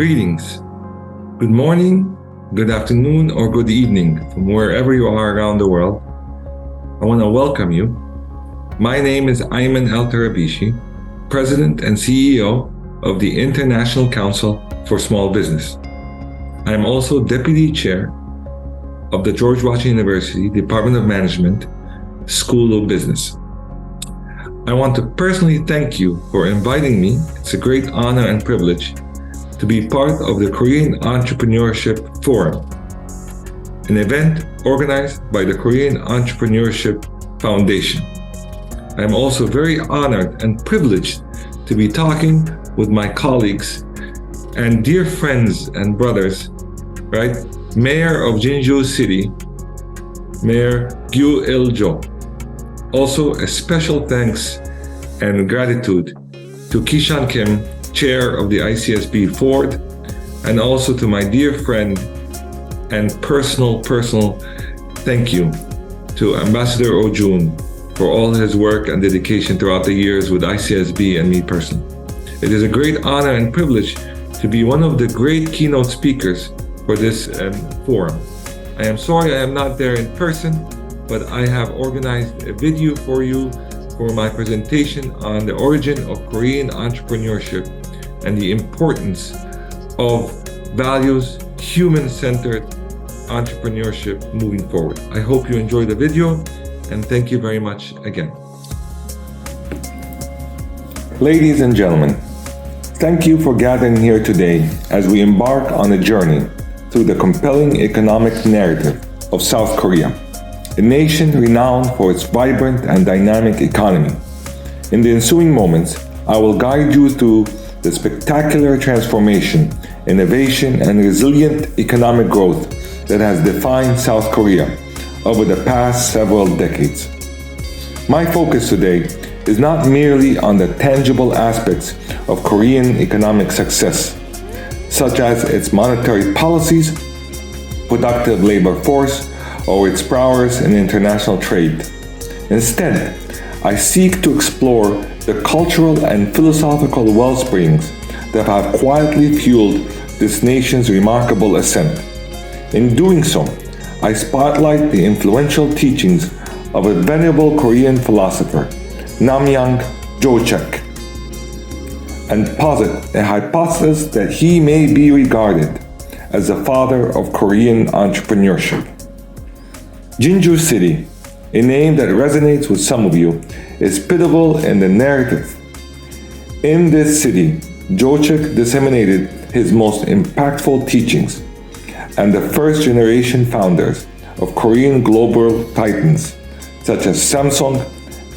Greetings. Good morning, good afternoon, or good evening from wherever you are around the world. I want to welcome you. My name is Ayman ElTarabishy, President and CEO of the International Council for Small Business. I am also Deputy Chair of the George Washington University Department of Management School of Business. I want to personally thank you for inviting me. It's a great honor and privilege to be part of the Korean Entrepreneurship Forum, an event organized by the Korean Entrepreneurship Foundation. I am also very honored and privileged to be talking with my colleagues and dear friends and brothers, right? Mayor of Jinju City, Mayor Gyu Il-jo. Also, a special thanks and gratitude to Kishan Kim, Chair of the ICSB Ford, and also to my dear friend and personal thank you to Ambassador Oh-jun for all his work and dedication throughout the years with ICSB and me personally. It is a great honor and privilege to be one of the great keynote speakers for this forum. I am sorry I am not there in person, but I have organized a video for you for my presentation on the origin of Korean entrepreneurship and the importance of values, human-centered entrepreneurship moving forward. I hope you enjoy the video and thank you very much again. Ladies and gentlemen, thank you for gathering here today as we embark on a journey through the compelling economic narrative of South Korea, a nation renowned for its vibrant and dynamic economy. In the ensuing moments, I will guide you through the spectacular transformation, innovation, and resilient economic growth that has defined South Korea over the past several decades. My focus today is not merely on the tangible aspects of Korean economic success, such as its monetary policies, productive labor force, or its prowess in international trade. Instead, I seek to explore the cultural and philosophical wellsprings that have quietly fueled this nation's remarkable ascent. In doing so, I spotlight the influential teachings of a venerable Korean philosopher, Namgyal Jochek, and posit a hypothesis that he may be regarded as the father of Korean entrepreneurship. Jinju City, a name that resonates with some of you, is pivotal in the narrative. In this city, Jochek disseminated his most impactful teachings, and the first generation founders of Korean global titans such as Samsung,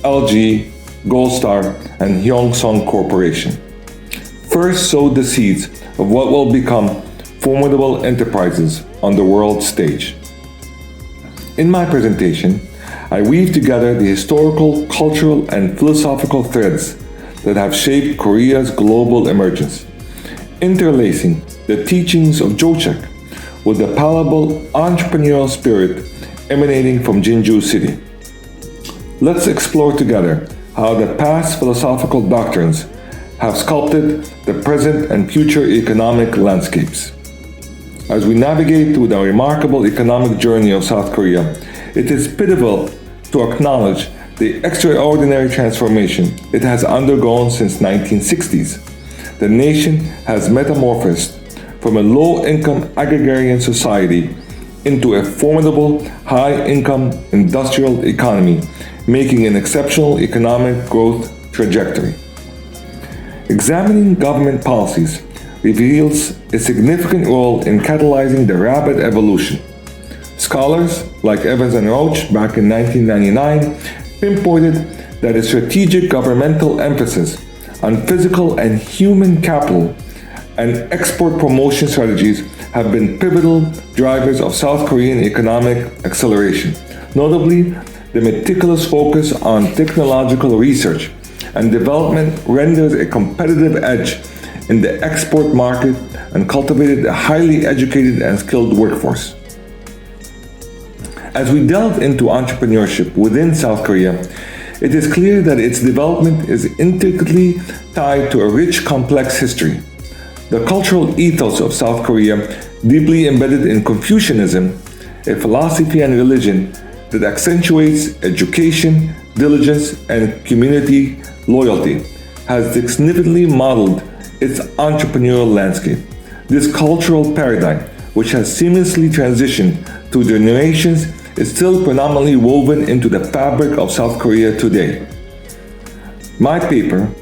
LG, Goldstar, and Hyungsung Corporation first sowed the seeds of what will become formidable enterprises on the world stage. In my presentation, I weave together the historical, cultural, and philosophical threads that have shaped Korea's global emergence, interlacing the teachings of Jochek with the palpable entrepreneurial spirit emanating from Jinju City. Let's explore together how the past philosophical doctrines have sculpted the present and future economic landscapes. As we navigate through the remarkable economic journey of South Korea, it is pivotal to acknowledge the extraordinary transformation it has undergone since 1960s. The nation has metamorphosed from a low-income agrarian society into a formidable high-income industrial economy, making an exceptional economic growth trajectory. Examining government policies reveals a significant role in catalyzing the rapid evolution. Scholars like Evans and Roach back in 1999 pinpointed that a strategic governmental emphasis on physical and human capital and export promotion strategies have been pivotal drivers of South Korean economic acceleration. Notably, the meticulous focus on technological research and development renders a competitive edge in the export market and cultivated a highly educated and skilled workforce. As we delve into entrepreneurship within South Korea, it is clear that its development is intricately tied to a rich, complex history The cultural ethos of South Korea, deeply embedded in Confucianism, a philosophy and religion that accentuates education, diligence, and community loyalty, has significantly modeled its entrepreneurial landscape. This cultural paradigm, which has seamlessly transitioned through generations, is still predominantly woven into the fabric of South Korea today. My paper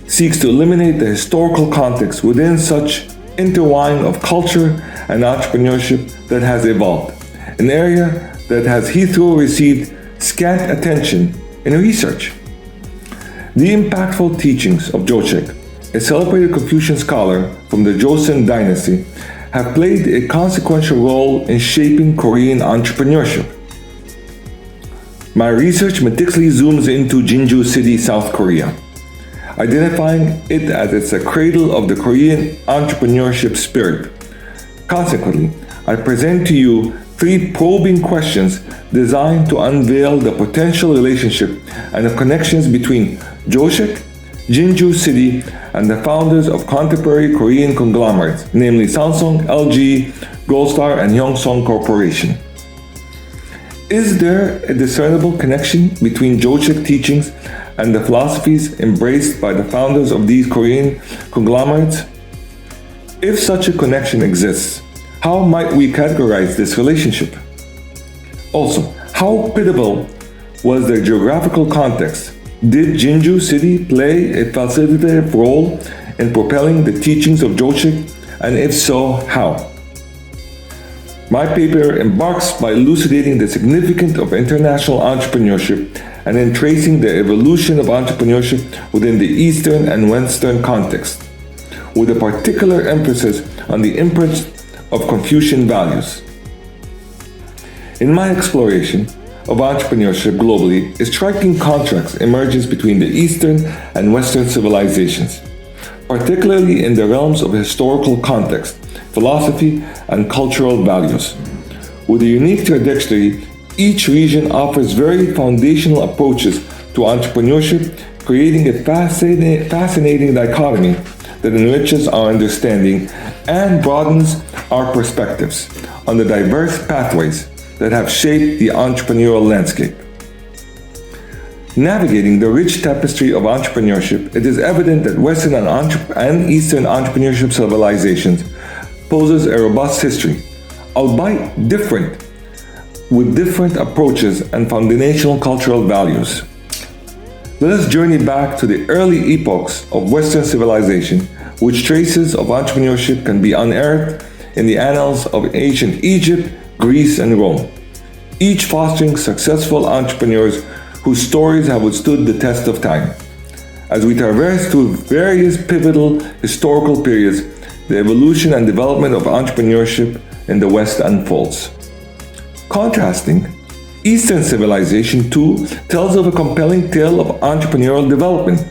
seeks to eliminate the historical context within such intertwine of culture and entrepreneurship that has evolved, an area that has hitherto received scant attention in research. The impactful teachings of Jochik, a celebrated Confucian scholar from the Joseon dynasty, have played a consequential role in shaping Korean entrepreneurship. My research meticulously zooms into Jinju City, South Korea, identifying it as a cradle of the Korean entrepreneurship spirit. Consequently, I present to you 3 probing questions designed to unveil the potential relationship and the connections between Jochik, Jinju City, and the founders of contemporary Korean conglomerates, namely Samsung, LG, Goldstar, and Hyungsung Corporation. Is there a discernible connection between Jochik teachings and the philosophies embraced by the founders of these Korean conglomerates? If such a connection exists, how might we categorize this relationship? Also, how pivotal was their geographical context? Did Jinju City play a facilitative role in propelling the teachings of Jochik, and if so, how? My paper embarks by elucidating the significance of international entrepreneurship and in tracing the evolution of entrepreneurship within the Eastern and Western context, with a particular emphasis on the imprint of Confucian values. In my exploration of entrepreneurship globally, a striking contrast emerges between the Eastern and Western civilizations, particularly in the realms of historical context, philosophy, and cultural values. With a unique trajectory, each region offers very foundational approaches to entrepreneurship, creating a fascinating dichotomy that enriches our understanding and broadens our perspectives on the diverse pathways that have shaped the entrepreneurial landscape. Navigating the rich tapestry of entrepreneurship, it is evident that Western and Eastern entrepreneurship civilizations poses a robust history, albeit different, with different approaches and foundational cultural values. Let us journey back to the early epochs of Western civilization, which traces of entrepreneurship can be unearthed in the annals of ancient Egypt, Greece, and Rome, each fostering successful entrepreneurs whose stories have withstood the test of time. As we traverse through various pivotal historical periods, the evolution and development of entrepreneurship in the West unfolds. Contrasting, Eastern civilization too tells of a compelling tale of entrepreneurial development,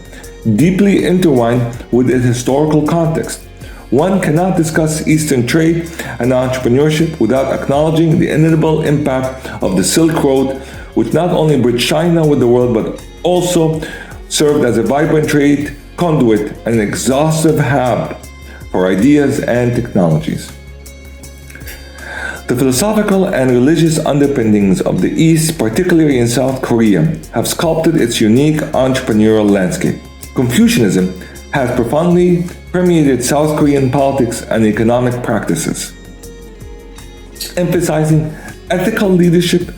deeply intertwined with its historical context. One cannot discuss Eastern trade and entrepreneurship without acknowledging the inevitable impact of the Silk Road, which not only bridged China with the world but also served as a vibrant trade conduit and an exhaustive hub for ideas and technologies. The philosophical and religious underpinnings of the East, particularly in South Korea, have sculpted its unique entrepreneurial landscape. Confucianism has profoundly permeated South Korean politics and economic practices, emphasizing ethical leadership,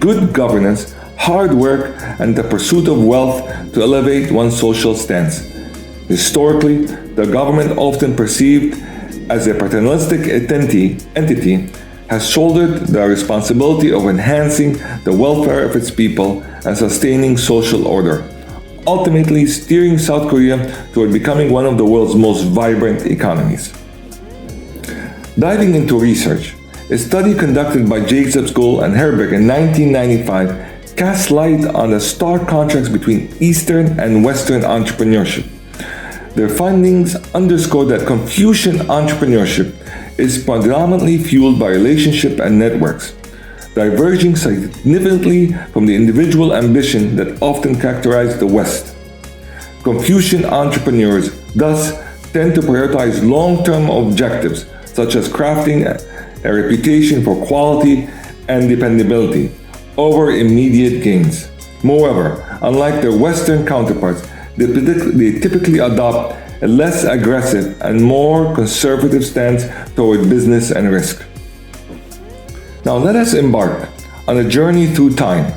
good governance, hard work, and the pursuit of wealth to elevate one's social stance. Historically, the government, often perceived as a paternalistic entity, has shouldered the responsibility of enhancing the welfare of its people and sustaining social order, ultimately steering South Korea toward becoming one of the world's most vibrant economies. Diving into research, a study conducted by Jacobs, Gould, and Herbeck in 1995 casts light on the stark contrast between Eastern and Western entrepreneurship. Their findings underscore that Confucian entrepreneurship is predominantly fueled by relationship and networks, diverging significantly from the individual ambition that often characterized the West. Confucian entrepreneurs thus tend to prioritize long-term objectives, such as crafting a reputation for quality and dependability over immediate gains. Moreover, unlike their Western counterparts, they typically adopt a less aggressive and more conservative stance toward business and risk. Now let us embark on a journey through time,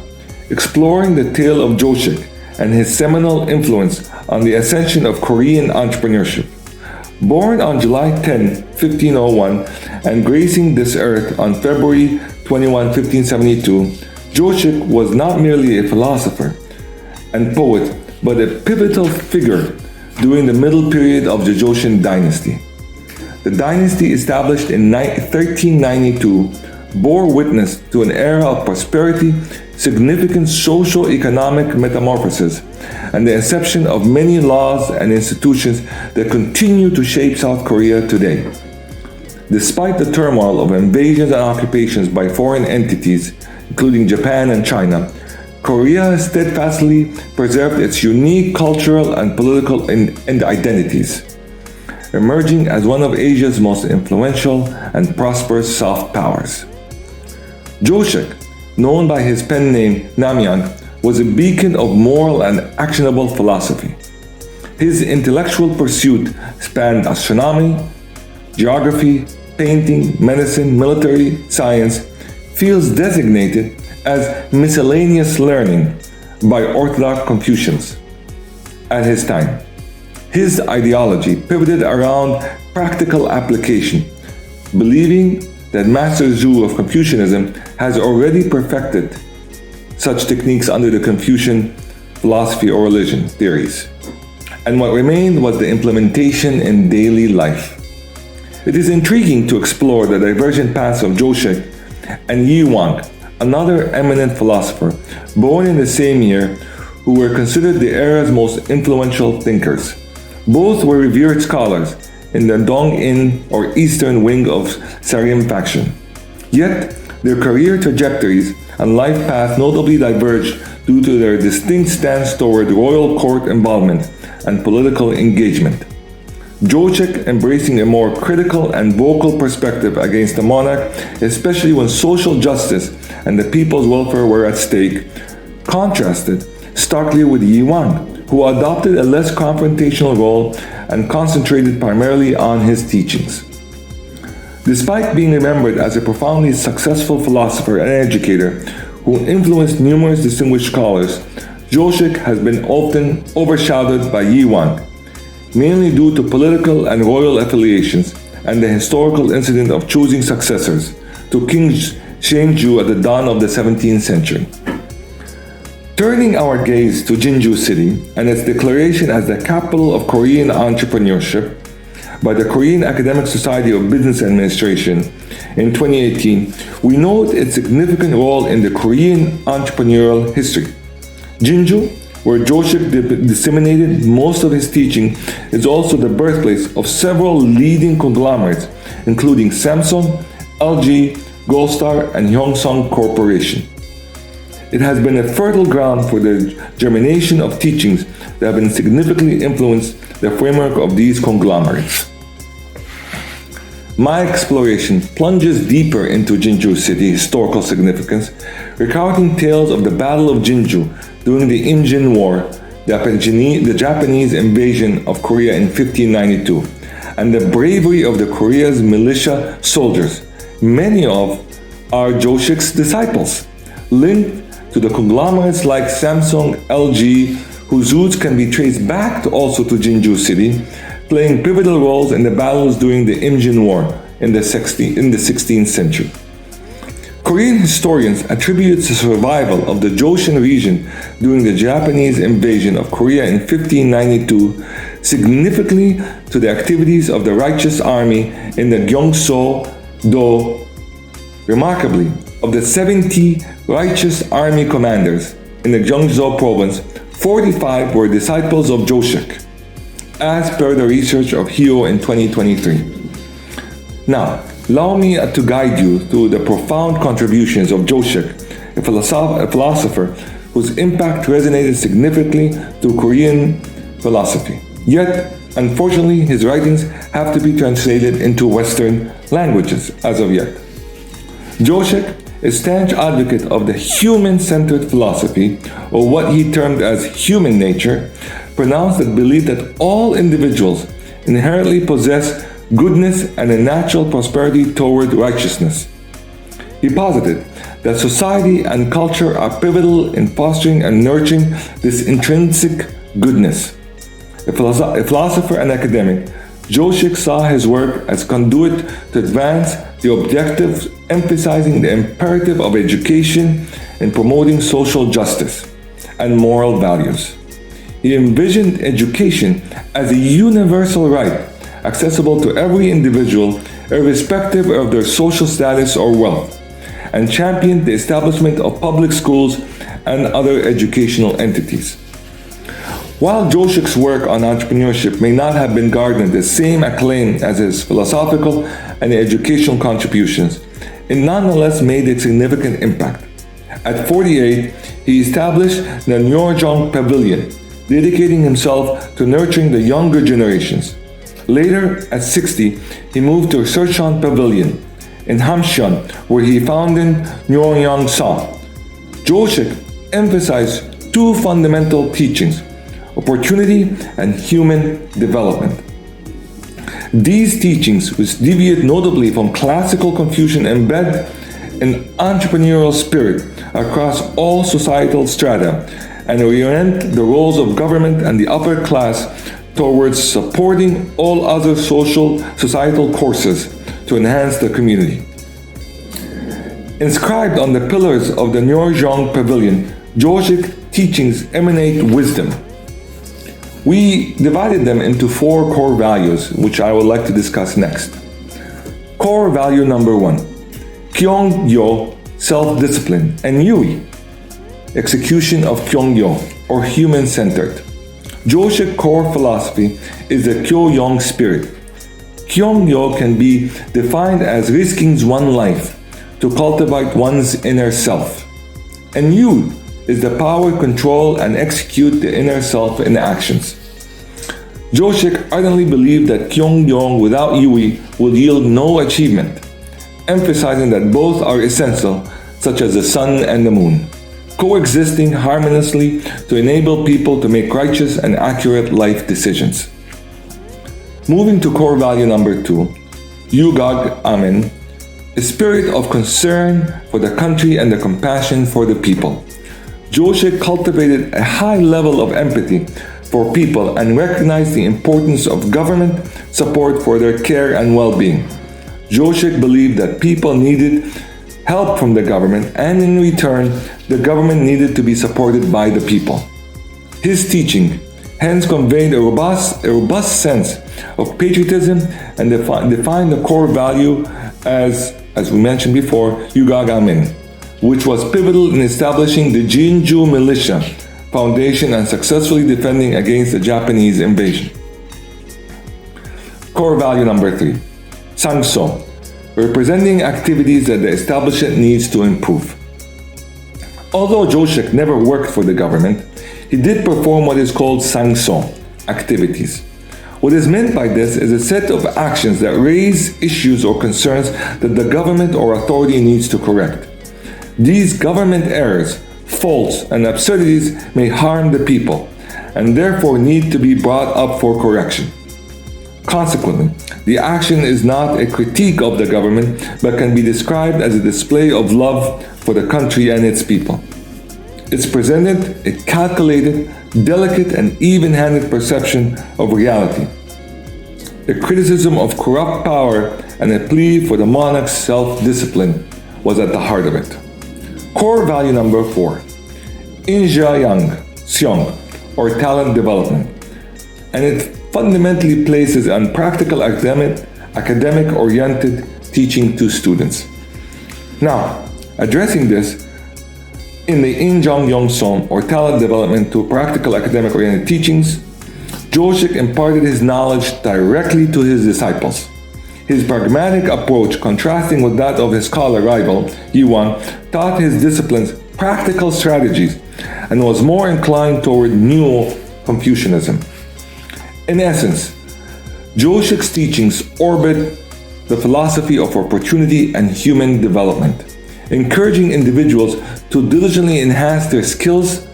exploring the tale of Joshik and his seminal influence on the ascension of Korean entrepreneurship. Born on July 10, 1501, and gracing this earth on February 21, 1572, Joshik was not merely a philosopher and poet, but a pivotal figure during the middle period of the Joseon dynasty. The dynasty, established in 1392, bore witness to an era of prosperity, significant socio-economic metamorphosis, and the inception of many laws and institutions that continue to shape South Korea today. Despite the turmoil of invasions and occupations by foreign entities, including Japan and China, Korea has steadfastly preserved its unique cultural and political identities, emerging as one of Asia's most influential and prosperous soft powers. Joshik, known by his pen name Namyan, was a beacon of moral and actionable philosophy. His intellectual pursuit spanned astronomy, geography, painting, medicine, military science, fields designated as miscellaneous learning by Orthodox Confucians at his time. His ideology pivoted around practical application, believing that Master Zhu of Confucianism has already perfected such techniques under the Confucian philosophy or religion theories, and what remained was the implementation in daily life. It is intriguing to explore the divergent paths of Joshik and Yi Wang, another eminent philosopher, born in the same year, who were considered the era's most influential thinkers. Both were revered scholars in the Dong-in or Eastern wing of Sarim faction. Yet, their career trajectories and life paths notably diverged due to their distinct stance toward royal court involvement and political engagement. Joshik, embracing a more critical and vocal perspective against the monarch, especially when social justice and the people's welfare were at stake, contrasted starkly with Yi Wang, who adopted a less confrontational role and concentrated primarily on his teachings. Despite being remembered as a profoundly successful philosopher and educator who influenced numerous distinguished scholars, Joshik has been often overshadowed by Yi Wang, mainly due to political and royal affiliations and the historical incident of choosing successors to King Shangju at the dawn of the 17th century. Turning our gaze to Jinju City and its declaration as the capital of Korean entrepreneurship by the Korean Academic Society of Business Administration in 2018, we note its significant role in the Korean entrepreneurial history. Jinju, where Joshik disseminated most of his teaching, is also the birthplace of several leading conglomerates, including Samsung, LG, Goldstar, and Hyosung Corporation. It has been a fertile ground for the germination of teachings that have been significantly influenced the framework of these conglomerates. My exploration plunges deeper into Jinju City historical significance, recounting tales of the Battle of Jinju during the Imjin War, the Japanese invasion of Korea in 1592, and the bravery of the Korea's militia soldiers. Many of are Joshik's disciples, linked to the conglomerates like Samsung, LG, whose roots can be traced back also to Jinju City, playing pivotal roles in the battles during the Imjin War in the 16th century. Korean historians attribute the survival of the Joseon region during the Japanese invasion of Korea in 1592 significantly to the activities of the righteous army in the Gyeongso-do. Remarkably, of the 70 righteous army commanders in the Gyeongso province, 45 were disciples of Joshik, as per the research of Hyo in 2023. Now, allow me to guide you through the profound contributions of Joshik, a philosopher whose impact resonated significantly through Korean philosophy. Yet, Unfortunately, his writings have to be translated into Western languages as of yet. Joshik, a staunch advocate of the human-centered philosophy, or what he termed as human nature, pronounced that belief that all individuals inherently possess goodness and a natural prosperity toward righteousness. He posited that society and culture are pivotal in fostering and nurturing this intrinsic goodness. A philosopher and academic, Joshik saw his work as conduit to advance the objectives, emphasizing the imperative of education in promoting social justice and moral values. He envisioned education as a universal right, accessible to every individual, irrespective of their social status or wealth, and championed the establishment of public schools and other educational entities. While Joshik's work on entrepreneurship may not have been garnered the same acclaim as his philosophical and educational contributions, it nonetheless made a significant impact. At 48, he established the Nyorjong Pavilion, dedicating himself to nurturing the younger generations. Later, at 60, he moved to Serchon Pavilion in Hamcheon, where he founded Nyoryang Sa. Joshik emphasized two fundamental teachings: opportunity and human development. These teachings, which deviate notably from classical Confucian, embed an entrepreneurial spirit across all societal strata and orient the roles of government and the upper class towards supporting all other societal courses to enhance the community. Inscribed on the pillars of the Nyorjong Pavilion, Joshik's teachings emanate wisdom. We divided them into 4 core values, which I would like to discuss next. Core value number 1, Kyong-yo, self-discipline, and Yui, execution of Kyong-yo, or human-centered. Joshik's core philosophy is the Kyo-yong spirit. Kyong-yo can be defined as risking one's life to cultivate one's inner self. And Yu is the power, control, and execute the inner self in actions. Joshik ardently believed that Kyong-yong without Yui will yield no achievement, emphasizing that both are essential, such as the sun and the moon, coexisting harmoniously to enable people to make righteous and accurate life decisions. Moving to core value number 2, Yugag Amen, a spirit of concern for the country and the compassion for the people. Joshik cultivated a high level of empathy for people and recognized the importance of government support for their care and well-being. Joshik believed that people needed help from the government, and in return, the government needed to be supported by the people. His teaching hence conveyed a robust sense of patriotism and defined the core value as we mentioned before, Yugag Amen, which was pivotal in establishing the Jinju Militia Foundation and successfully defending against the Japanese invasion. Core value number 3, Sangso, representing activities that the establishment needs to improve. Although Joshik never worked for the government, he did perform what is called Sangso activities. What is meant by this is a set of actions that raise issues or concerns that the government or authority needs to correct. These government errors, faults, and absurdities may harm the people, and therefore need to be brought up for correction. Consequently, the action is not a critique of the government, but can be described as a display of love for the country and its people. It's presented a calculated, delicate, and even-handed perception of reality. A criticism of corrupt power and a plea for the monarch's self-discipline was at the heart of it. Core value number 4, Injayang Seong, or talent development, and it fundamentally places on practical academic-oriented teaching to students. Now, addressing this, in the Injong Yongson, or talent development to practical academic-oriented teachings, Joshik imparted his knowledge directly to his disciples. His pragmatic approach, contrasting with that of his scholar rival, Yiwan, taught his disciplines practical strategies and was more inclined toward Neo Confucianism. In essence, Joshik's teachings orbit the philosophy of opportunity and human development, encouraging individuals to diligently enhance their skills,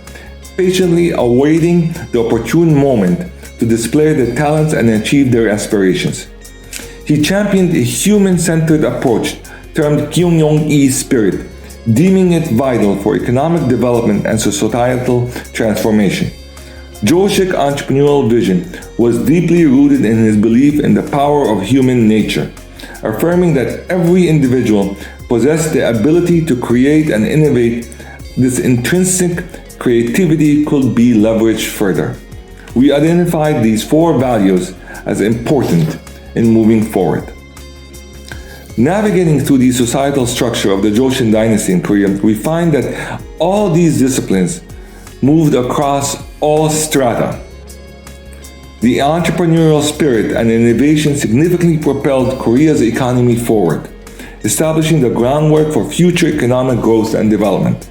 patiently awaiting the opportune moment to display their talents and achieve their aspirations. He championed a human-centered approach termed Kyungyong-e spirit, deeming it vital for economic development and societal transformation. Joshik's entrepreneurial vision was deeply rooted in his belief in the power of human nature, affirming that every individual possessed the ability to create and innovate. This intrinsic creativity could be leveraged further. We identified these four values as important in moving forward. Navigating through the societal structure of the Joseon dynasty in Korea, we find that all these disciplines moved across all strata. The entrepreneurial spirit and innovation significantly propelled Korea's economy forward, establishing the groundwork for future economic growth and development.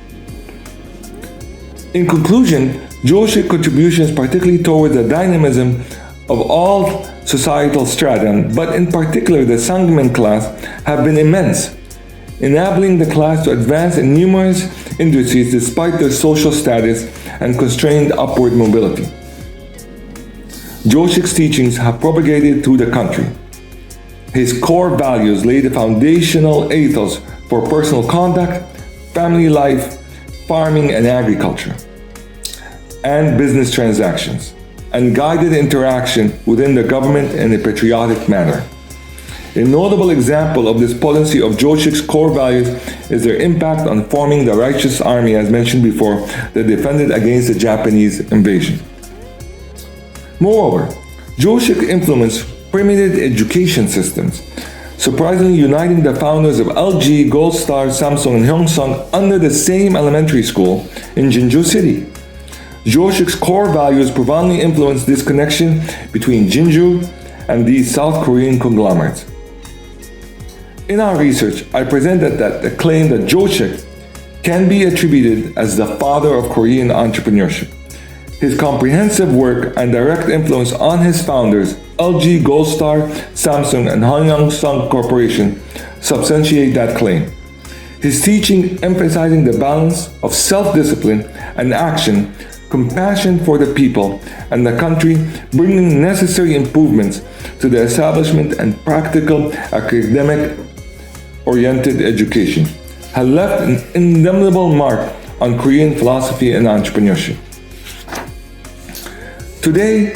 In conclusion, Joshik's contributions, particularly toward the dynamism of all societal strata, but in particular the Sangmen class, have been immense, enabling the class to advance in numerous industries despite their social status and constrained upward mobility. Joshik's teachings have propagated through the country. His core values lay the foundational ethos for personal conduct, family life, farming and agriculture, and business transactions, and guided interaction within the government in a patriotic manner. A notable example of this policy of Joshik's core values is their impact on forming the righteous army, as mentioned before, that defended against the Japanese invasion. Moreover, Joshik's influence permeated education systems, surprisingly uniting the founders of LG, Gold Star, Samsung, and Hyungsung under the same elementary school in Jinju City. Joshik's core values profoundly influenced this connection between Jinju and these South Korean conglomerates. In our research, I presented that the claim that Joshik can be attributed as the father of Korean entrepreneurship. His comprehensive work and direct influence on his founders, LG, Gold Star, Samsung, and Hyungsung Corporation, substantiate that claim. His teaching emphasizing the balance of self-discipline and action, compassion for the people and the country, bringing necessary improvements to the establishment and practical academic-oriented education, has left an indelible mark on Korean philosophy and entrepreneurship. Today,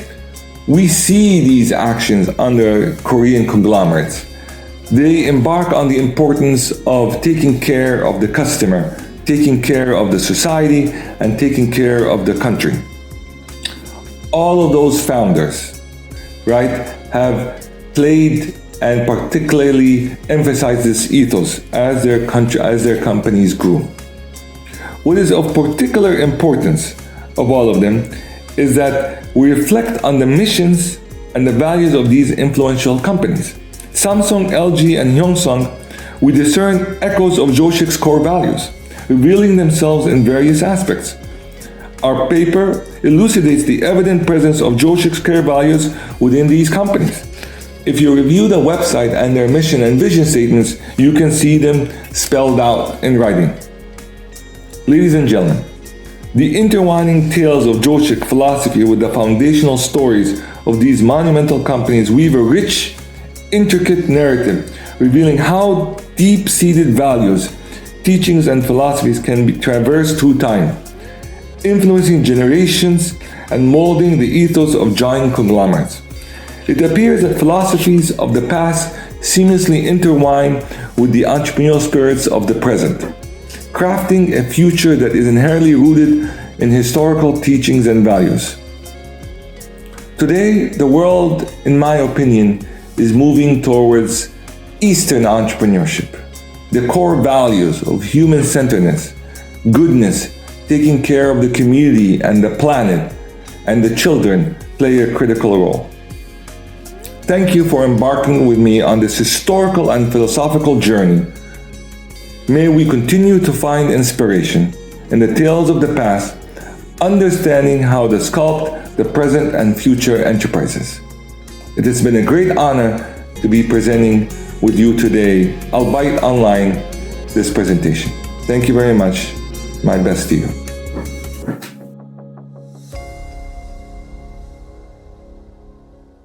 we see these actions under Korean conglomerates. They embark on the importance of taking care of the customer, taking care of the society, and taking care of the country. All of those founders, right, have played and particularly emphasized this ethos as their companies grew. What is of particular importance of all of them is that we reflect on the missions and the values of these influential companies. Samsung, LG, and Hyungsung, we discern echoes of Joshik's core values, revealing themselves in various aspects. Our paper elucidates the evident presence of Joshik's core values within these companies. If you review the website and their mission and vision statements, you can see them spelled out in writing. Ladies and gentlemen, the intertwining tales of Joshik philosophy with the foundational stories of these monumental companies weave a rich, intricate narrative revealing how deep-seated values, teachings, and philosophies can be traversed through time, influencing generations and molding the ethos of giant conglomerates. It appears that philosophies of the past seamlessly intertwine with the entrepreneurial spirits of the present, crafting a future that is inherently rooted in historical teachings and values. Today, the world, in my opinion, is moving towards Eastern entrepreneurship. The core values of human-centeredness, goodness, taking care of the community and the planet, and the children play a critical role. Thank you for embarking with me on this historical and philosophical journey. May we continue to find inspiration in the tales of the past, understanding how to sculpt the present and future enterprises. It has been a great honor to be presenting with you today, albeit online, this presentation. Thank you very much. My best to you.